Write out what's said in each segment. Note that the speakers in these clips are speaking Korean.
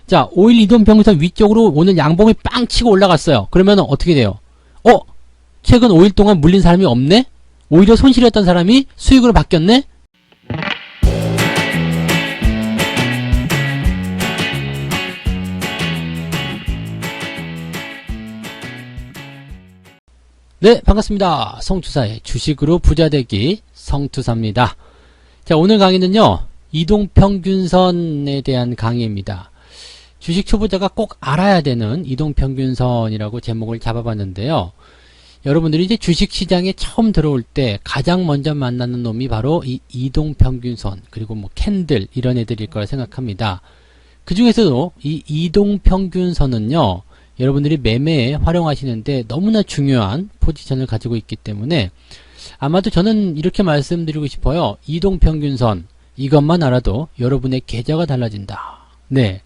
자, 5일 이동평균선 위쪽으로 오늘 양봉이 빵 치고 올라갔어요. 그러면 어떻게 돼요? 최근 5일 동안 물린 사람이 없네? 오히려 손실했던 사람이 수익으로 바뀌었네? 네, 반갑습니다. 성투사의 주식으로 부자되기 성투사입니다. 자, 오늘 강의는요, 이동평균선에 대한 강의입니다. 주식 초보자가 꼭 알아야 되는 이동평균선이라고 제목을 잡아봤는데요. 여러분들이 이제 주식시장에 처음 들어올 때 가장 먼저 만나는 놈이 바로 이 이동평균선, 그리고 뭐 캔들, 이런 애들일 거라 생각합니다. 그 중에서도 이 이동평균선은요, 여러분들이 매매에 활용하시는데 너무나 중요한 포지션을 가지고 있기 때문에 아마도 저는 이렇게 말씀드리고 싶어요. 이동평균선, 이것만 알아도 여러분의 계좌가 달라진다. 네.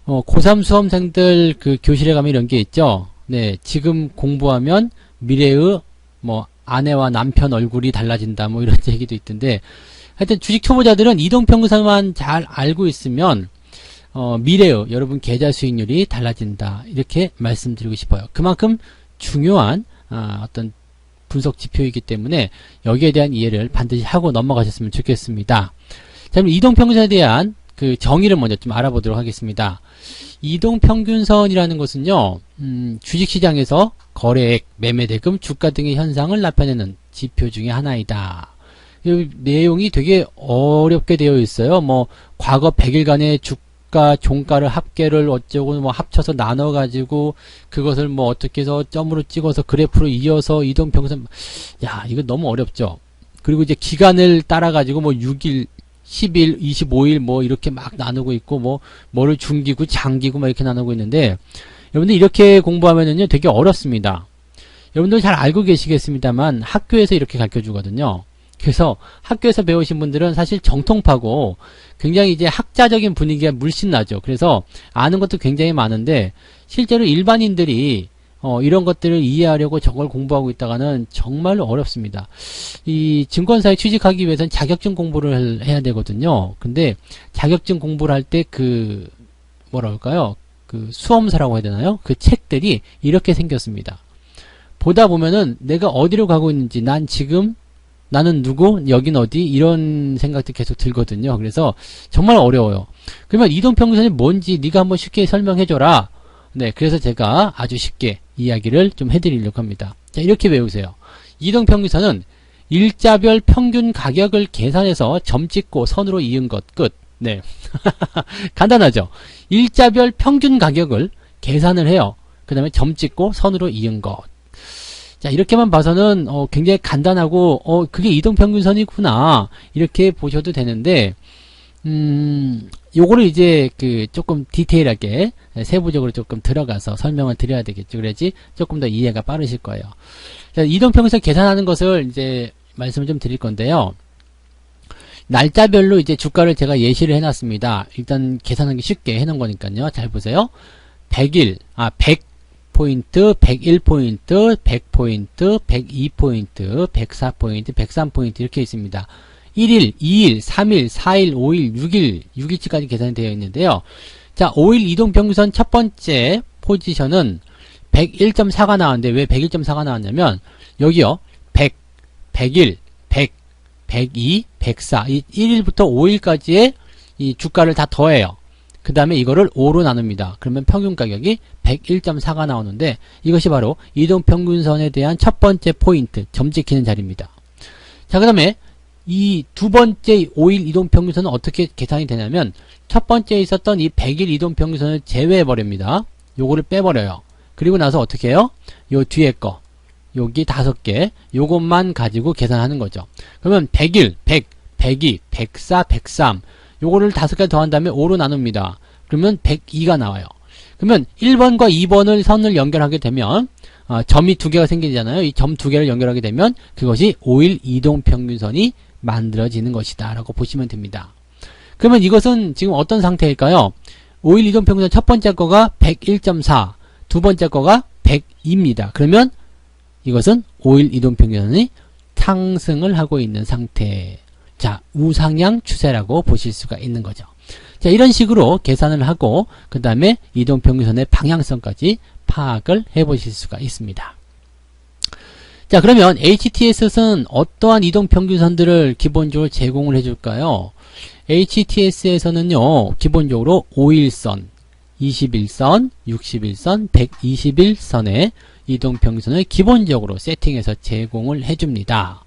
고3 수험생들 그 교실에 가면 이런 게 있죠. 네. 지금 공부하면 미래의 뭐 아내와 남편 얼굴이 달라진다. 뭐 이런 얘기도 있던데, 하여튼 주식 초보자들은 이동평균선만 잘 알고 있으면 미래의 여러분 계좌 수익률이 달라진다, 이렇게 말씀드리고 싶어요. 그만큼 중요한 어떤 분석 지표이기 때문에 여기에 대한 이해를 반드시 하고 넘어가셨으면 좋겠습니다. 자, 그럼 이동평균선에 대한 그 정의를 먼저 좀 알아보도록 하겠습니다. 이동평균선이라는 것은요, 주식시장에서 거래액, 매매대금, 주가 등의 현상을 나타내는 지표 중에 하나이다. 이 내용이 되게 어렵게 되어 있어요. 뭐 과거 100일간의 주가, 종가를 합계를 어쩌고 뭐 합쳐서 나눠가지고 그것을 뭐 어떻게 해서 점으로 찍어서 그래프로 이어서 이동평균선, 야, 이거 너무 어렵죠. 그리고 이제 기간을 따라가지고 뭐 6일, 10일, 25일 뭐 이렇게 막 나누고 있고, 뭐를 중기고 장기고 막 이렇게 나누고 있는데, 여러분들 이렇게 공부하면은요 되게 어렵습니다. 여러분들 잘 알고 계시겠습니다만 학교에서 이렇게 가르쳐 주거든요. 그래서 학교에서 배우신 분들은 사실 정통파고 굉장히 이제 학자적인 분위기가 물씬 나죠. 그래서 아는 것도 굉장히 많은데, 실제로 일반인들이 이런 것들을 이해하려고 저걸 공부하고 있다가는 정말로 어렵습니다. 이 증권사에 취직하기 위해서는 자격증 공부를 해야 되거든요. 근데 자격증 공부를 할 때 그 뭐라 할까요? 그 수험서라고 해야 되나요? 그 책들이 이렇게 생겼습니다. 보다 보면은 내가 어디로 가고 있는지, 나는 누구? 여긴 어디? 이런 생각도 계속 들거든요. 그래서 정말 어려워요. 그러면 이동평균선이 뭔지 네가 한번 쉽게 설명해줘라. 네, 그래서 제가 아주 쉽게 이야기를 좀 해드리려고 합니다. 자, 이렇게 외우세요. 이동평균선은 일자별 평균 가격을 계산해서 점 찍고 선으로 이은 것, 끝. 네. 간단하죠? 일자별 평균 가격을 계산을 해요. 그 다음에 점 찍고 선으로 이은 것. 자, 이렇게만 봐서는 굉장히 간단하고 그게 이동평균선이구나, 이렇게 보셔도 되는데, 요거를 이제 그 조금 디테일하게 세부적으로 조금 들어가서 설명을 드려야 되겠죠. 그래야지 조금 더 이해가 빠르실 거예요. 자, 이동평균선 계산하는 것을 이제 말씀을 좀 드릴 건데요. 날짜별로 이제 주가를 제가 예시를 해놨습니다. 일단 계산하기 쉽게 해놓은 거니까요. 잘 보세요. 100일, 100포인트, 101포인트, 100포인트, 102포인트, 104포인트, 103포인트 이렇게 있습니다. 1일, 2일, 3일, 4일, 5일, 6일, 6일치까지 계산이 되어 있는데요. 자, 5일 이동평균선 첫 번째 포지션은 101.4가 나왔는데, 왜 101.4가 나왔냐면 여기요, 100, 101, 100, 102, 104, 이 1일부터 5일까지의 이 주가를 다 더해요. 그 다음에 이거를 5로 나눕니다. 그러면 평균 가격이 101.4가 나오는데, 이것이 바로 이동평균선에 대한 첫 번째 포인트, 점 찍히는 자리입니다. 자, 그 다음에 이 두 번째 5일 이동평균선은 어떻게 계산이 되냐면, 첫 번째에 있었던 이 100일 이동평균선을 제외해버립니다. 요거를 빼버려요. 그리고 나서 어떻게 해요? 요 뒤에 거, 여기 5개, 요것만 가지고 계산하는 거죠. 그러면 100일, 100, 102, 104, 103, 요거를 5개 더한 다음에 5로 나눕니다. 그러면 102가 나와요. 그러면 1번과 2번을 선을 연결하게 되면 점이 2개가 생기잖아요. 이 점 2개를 연결하게 되면 그것이 5일 이동평균선이 만들어지는 것이다 라고 보시면 됩니다. 그러면 이것은 지금 어떤 상태일까요? 5일 이동평균선 첫 번째 거가 101.4, 두 번째 거가 102입니다. 그러면 이것은 5일 이동평균선이 상승을 하고 있는 상태. 자, 우상향 추세라고 보실 수가 있는 거죠. 자, 자, 이런 식으로 계산을 하고 그 다음에 이동평균선의 방향성까지 파악을 해보실 수가 있습니다. 자, 그러면 HTS는 어떠한 이동평균선들을 기본적으로 제공을 해줄까요? HTS에서는요, 기본적으로 5일선, 21선, 61선, 121선의 이동평균선을 기본적으로 세팅해서 제공을 해줍니다.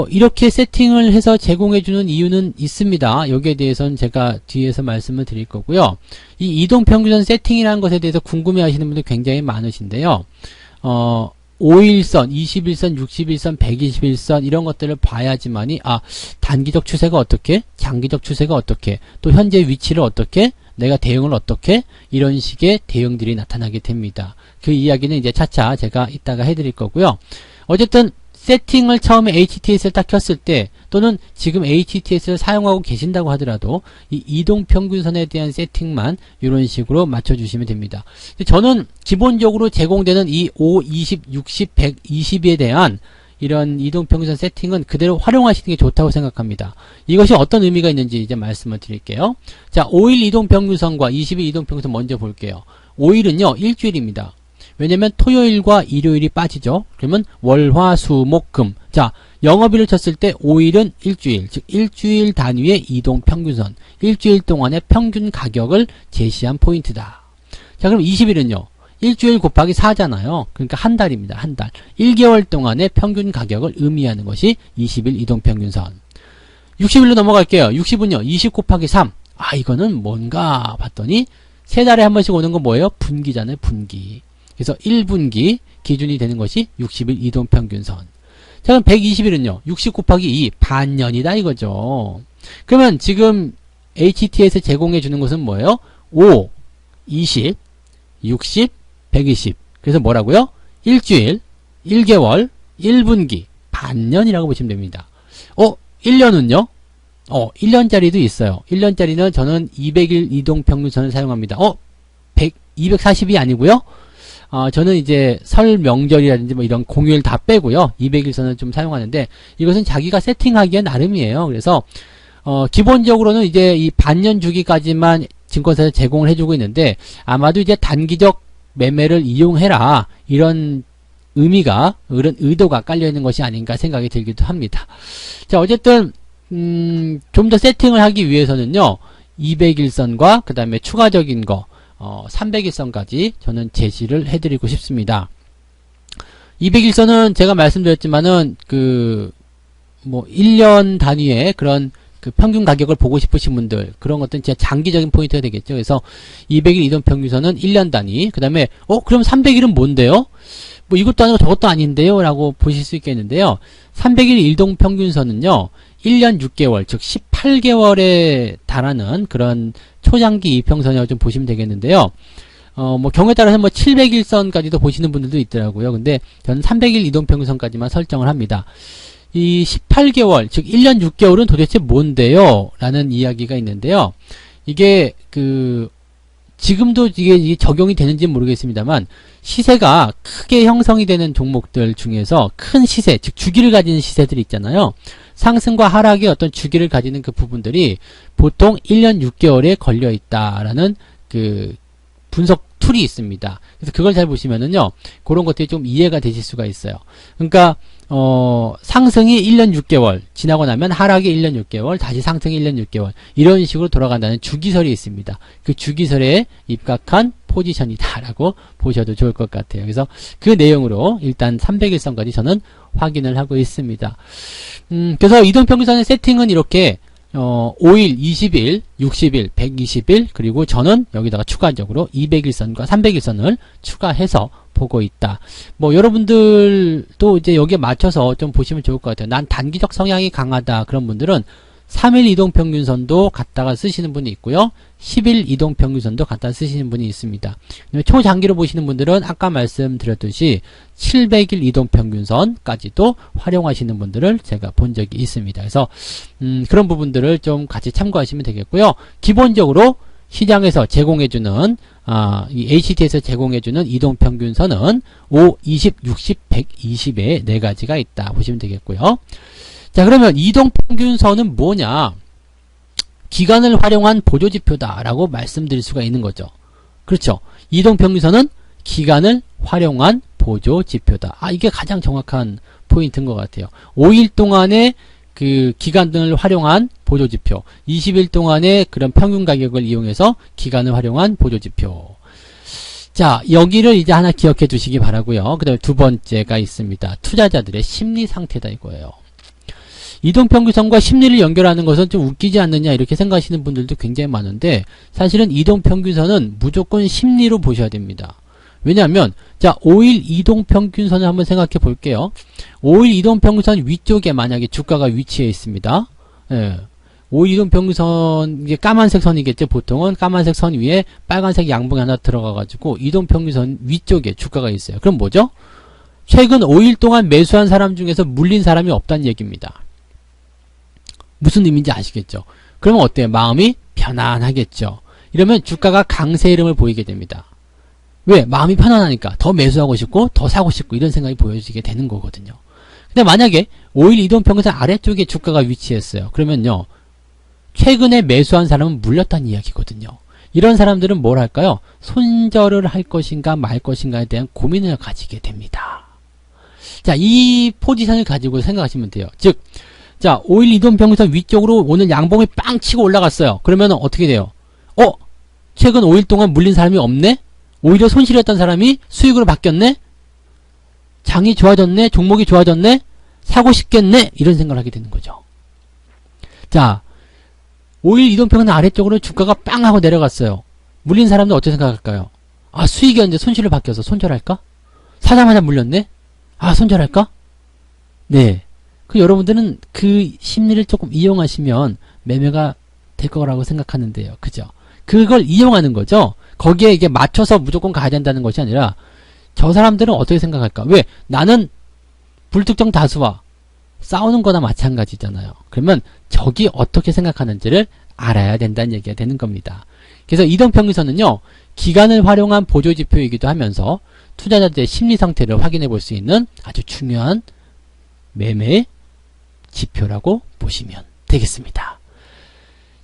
이렇게 세팅을 해서 제공해주는 이유는 있습니다. 여기에 대해서는 제가 뒤에서 말씀을 드릴 거고요. 이 이동평균선 세팅이라는 것에 대해서 궁금해 하시는 분들 굉장히 많으신데요. 5일선, 21선, 61선, 121선 이런 것들을 봐야지만이 단기적 추세가 어떻게, 장기적 추세가 어떻게, 또 현재 위치를 어떻게, 내가 대응을 어떻게, 이런 식의 대응들이 나타나게 됩니다. 그 이야기는 이제 차차 제가 이따가 해드릴 거고요. 어쨌든 세팅을 처음에 HTS를 딱 켰을 때 또는 지금 HTS를 사용하고 계신다고 하더라도 이 이동평균선에 대한 세팅만 이런 식으로 맞춰주시면 됩니다. 저는 기본적으로 제공되는 이 5, 20, 60, 120에 대한 이런 이동평균선 세팅은 그대로 활용하시는 게 좋다고 생각합니다. 이것이 어떤 의미가 있는지 이제 말씀을 드릴게요. 자, 5일 이동평균선과 20일 이동평균선 먼저 볼게요. 5일은요, 일주일입니다. 왜냐면 토요일과 일요일이 빠지죠. 그러면 월, 화, 수, 목, 금. 자, 영업일을 쳤을 때 5일은 일주일, 즉 일주일 단위의 이동평균선, 일주일 동안의 평균 가격을 제시한 포인트다. 자, 그럼 20일은요. 일주일 곱하기 4잖아요. 그러니까 한 달입니다. 한 달. 1개월 동안의 평균 가격을 의미하는 것이 20일 이동평균선. 60일로 넘어갈게요. 60은요. 20 곱하기 3. 이거는 뭔가 봤더니 3달에 한 번씩 오는 건 뭐예요? 분기잖아요. 분기. 그래서 1분기 기준이 되는 것이 60일 이동평균선. 자, 그럼 120일은요. 60 곱하기 2. 반년이다 이거죠. 그러면 지금 HT에서 제공해 주는 것은 뭐예요? 5, 20, 60, 120. 그래서 뭐라고요? 일주일, 1개월, 1분기, 반년이라고 보시면 됩니다. 1년은요? 1년짜리도 있어요. 1년짜리는 저는 200일 이동평균선을 사용합니다. 240이 아니고요. 저는 이제 설 명절이라든지 뭐 이런 공휴일 다 빼고요. 200일선을 좀 사용하는데 이것은 자기가 세팅하기에 나름이에요. 그래서 기본적으로는 이제 이 반년 주기까지만 증권사에서 제공을 해주고 있는데 아마도 이제 단기적 매매를 이용해라 이런 의미가 이런 의도가 깔려있는 것이 아닌가 생각이 들기도 합니다. 자, 어쨌든 좀 더 세팅을 하기 위해서는요. 200일선과 그 다음에 추가적인 거 300일선까지 저는 제시를 해드리고 싶습니다. 200일선은 제가 말씀드렸지만은 1년 단위의 그런 그 평균 가격을 보고 싶으신 분들, 그런 것들은 진짜 장기적인 포인트가 되겠죠. 그래서 200일 이동평균선은 1년 단위, 그 다음에 그럼 300일은 뭔데요? 뭐 이것도 아니고 저것도 아닌데요? 라고 보실 수 있겠는데요. 300일 이동평균선은요. 1년 6개월, 즉 18개월에 달하는 그런 초장기 이평선이라고 좀 보시면 되겠는데요. 경우에 따라서 700일선까지도 보시는 분들도 있더라고요. 근데 저는 300일 이동평균선까지만 설정을 합니다. 이 18개월, 즉 1년 6개월은 도대체 뭔데요? 라는 이야기가 있는데요. 이게 지금도 이게 적용이 되는지는 모르겠습니다만 시세가 크게 형성이 되는 종목들 중에서 큰 시세, 즉 주기를 가지는 시세들이 있잖아요. 상승과 하락의 어떤 주기를 가지는 그 부분들이 보통 1년 6개월에 걸려 있다라는 그 분석 툴이 있습니다. 그래서 그걸 잘 보시면은요, 그런 것들이 좀 이해가 되실 수가 있어요. 그러니까 상승이 1년 6개월 지나고 나면 하락이 1년 6개월, 다시 상승이 1년 6개월 이런 식으로 돌아간다는 주기설이 있습니다. 그 주기설에 입각한 포지션이다라고 보셔도 좋을 것 같아요. 그래서 그 내용으로 일단 300일선까지 저는 확인을 하고 있습니다. 그래서 이동평균선의 세팅은 이렇게 5일, 20일, 60일, 120일, 그리고 저는 여기다가 추가적으로 200일선과 300일선을 추가해서 보고 있다. 뭐 여러분들도 이제 여기에 맞춰서 좀 보시면 좋을 것 같아요. 난 단기적 성향이 강하다. 그런 분들은 3일 이동평균선도 갖다가 쓰시는 분이 있고요. 10일 이동평균선도 갖다 쓰시는 분이 있습니다. 초장기로 보시는 분들은 아까 말씀드렸듯이 700일 이동평균선까지도 활용하시는 분들을 제가 본 적이 있습니다. 그래서 그런 부분들을 좀 같이 참고하시면 되겠고요. 기본적으로 시장에서 제공해주는 이 HT에서 제공해주는 이동평균선은 5, 20, 60, 120의 4가지가 있다 보시면 되겠고요. 자, 그러면 이동평균선은 뭐냐? 기간을 활용한 보조지표다라고 말씀드릴 수가 있는 거죠. 그렇죠. 이동평균선은 기간을 활용한 보조지표다. 이게 가장 정확한 포인트인 것 같아요. 5일 동안의 그 기간 등을 활용한 보조지표, 20일 동안의 그런 평균 가격을 이용해서 기간을 활용한 보조지표. 자, 여기를 이제 하나 기억해 두시기 바라고요. 그 다음에 두 번째가 있습니다. 투자자들의 심리 상태다 이거예요. 이동평균선과 심리를 연결하는 것은 좀 웃기지 않느냐 이렇게 생각하시는 분들도 굉장히 많은데, 사실은 이동평균선은 무조건 심리로 보셔야 됩니다. 왜냐하면 자, 5일 이동평균선을 한번 생각해 볼게요. 5일 이동평균선 위쪽에 만약에 주가가 위치해 있습니다. 5일 이동평균선, 이게 까만색 선이겠죠. 보통은 까만색 선 위에 빨간색 양봉이 하나 들어가 가지고 이동평균선 위쪽에 주가가 있어요. 그럼 뭐죠? 최근 5일 동안 매수한 사람 중에서 물린 사람이 없다는 얘기입니다. 무슨 의미인지 아시겠죠? 그러면 어때요? 마음이 편안하겠죠. 이러면 주가가 강세 흐름을 보이게 됩니다. 왜? 마음이 편안하니까 더 매수하고 싶고 더 사고 싶고 이런 생각이 보여지게 되는 거거든요. 근데 만약에 5일 이동평균선 아래쪽에 주가가 위치했어요. 그러면요, 최근에 매수한 사람은 물렸다는 이야기거든요. 이런 사람들은 뭘 할까요? 손절을 할 것인가 말 것인가에 대한 고민을 가지게 됩니다. 자, 이 포지션을 가지고 생각하시면 돼요. 즉, 자, 5일 이동평균선 위쪽으로 오늘 양봉이 빵 치고 올라갔어요. 그러면 어떻게 돼요? 최근 5일 동안 물린 사람이 없네? 오히려 손실했던 사람이 수익으로 바뀌었네? 장이 좋아졌네? 종목이 좋아졌네? 사고 싶겠네? 이런 생각을 하게 되는 거죠. 자, 5일 이동평균선 아래쪽으로 주가가 빵 하고 내려갔어요. 물린 사람들 어떻게 생각할까요? 수익이 이제 손실을 바뀌어서 손절할까? 사자마자 물렸네? 손절할까? 네. 여러분들은 그 심리를 조금 이용하시면 매매가 될 거라고 생각하는데요. 그죠? 그걸 이용하는 거죠. 거기에 이게 맞춰서 무조건 가야 된다는 것이 아니라, 저 사람들은 어떻게 생각할까? 왜? 나는 불특정 다수와 싸우는 거나 마찬가지잖아요. 그러면 적이 어떻게 생각하는지를 알아야 된다는 얘기가 되는 겁니다. 그래서 이동평균선은요, 기간을 활용한 보조지표이기도 하면서 투자자들의 심리 상태를 확인해 볼 수 있는 아주 중요한 매매 지표라고 보시면 되겠습니다.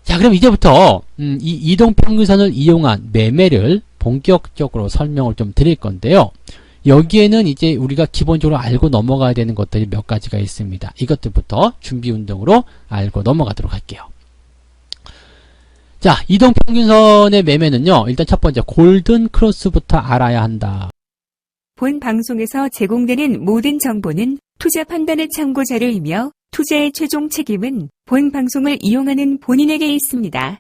자, 그럼 이제부터 이 이동평균선을 이용한 매매를 본격적으로 설명을 좀 드릴 건데요. 여기에는 이제 우리가 기본적으로 알고 넘어가야 되는 것들이 몇 가지가 있습니다. 이것들부터 준비 운동으로 알고 넘어가도록 할게요. 자, 이동평균선의 매매는요, 일단 첫 번째 골든 크로스부터 알아야 한다. 본 방송에서 제공되는 모든 정보는 투자 판단의 참고 자료이며 투자의 최종 책임은 본 방송을 이용하는 본인에게 있습니다.